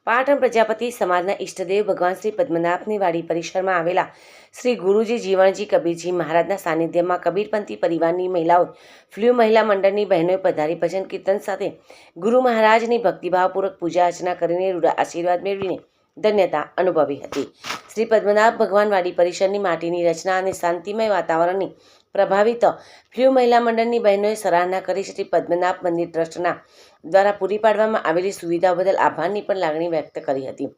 પાટણ પ્રજાપતિ સમાજના ઈષ્ટદેવ ભગવાન શ્રી પદ્મનાભની વાડી પરિસરમાં આવેલા શ્રી ગુરુજી જીવણજી કબીરજી મહારાજના સાનિધ્યમાં કબીરપંથી પરિવારની મહિલાઓ ફ્લ્યુ મહિલા મંડળની બહેનોએ પધારી ભજન કીર્તન સાથે ગુરુ મહારાજની ભક્તિભાવપૂર્વક પૂજા અર્ચના કરીને રૂડા આશીર્વાદ મેળવીને ધન્યતા અનુભવી હતી। શ્રી પદ્મનાભ ભગવાન વાડી પરિસરની માટીની રચના અને શાંતિમય વાતાવરણની પ્રભાવિત ફ્લ્યુ મહિલા મંડળની બહેનોએ સરાહના કરી શ્રી પદ્મનાભ મંદિર ટ્રસ્ટના દ્વારા પૂરી પાડવામાં આવેલી સુવિધાઓ બદલ આભારની પણ લાગણી વ્યક્ત કરી હતી।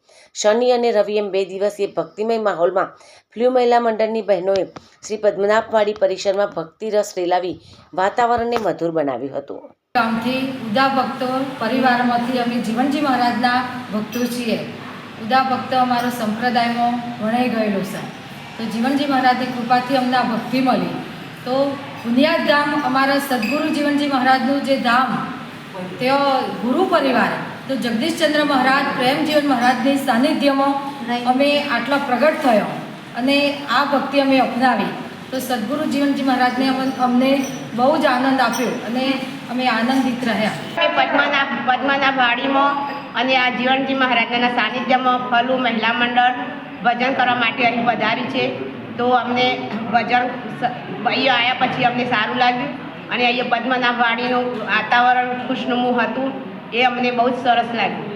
શનિ અને રવિ એમ 2 દિવસીય ભક્તિમય માહોલમાં ફ્લ્યુ મહિલા મંડળની બહેનોએ શ્રી પદ્મનાભ વાડી પરિસરમાં ભક્તિ રસ રેલાવી વાતાવરણને મધુર બનાવ્યું હતું। ગામથી ઉદા ભક્તો પરિવારમાંથી અમે જીવણજી મહારાજના ભક્તો છીએ। ઉદા ભક્તો અમારો સંપ્રદાયમાં વણાઈ ગયેલો છે, તો જીવણજી મહારાજની કૃપાથી અમને આ ભક્તિ મળી। તો બુનિયાદ ધામ અમારા સદગુરુ જીવણજી મહારાજનું જે ધામ તેઓ ગુરુ પરિવાર તો જગદીશચંદ્ર મહારાજ પ્રેમજીવન મહારાજની સાનિધ્યમાં અમે આટલા પ્રગટ થયો અને આ ભક્તિ અમે અપનાવી તો સદગુરુ જીવણજી મહારાજને અમને બહુ જ આનંદ આપ્યો અને અમે આનંદિત રહ્યા। પદ્મનાભ વાડીમાં અને આ જીવણજી મહારાજના સાનિધ્યમાં ફ્લ્યુ મહિલા મંડળ ભજન કરવા માટે અહીં પધારી છે, તો અમને ભજન અહીંયા આવ્યા પછી અમને સારું લાગ્યું અને અહીંયા પદ્મનાભ વાડીનું વાતાવરણ ખુશનુમું હતું, એ અમને બહુ જ સરસ લાગ્યું।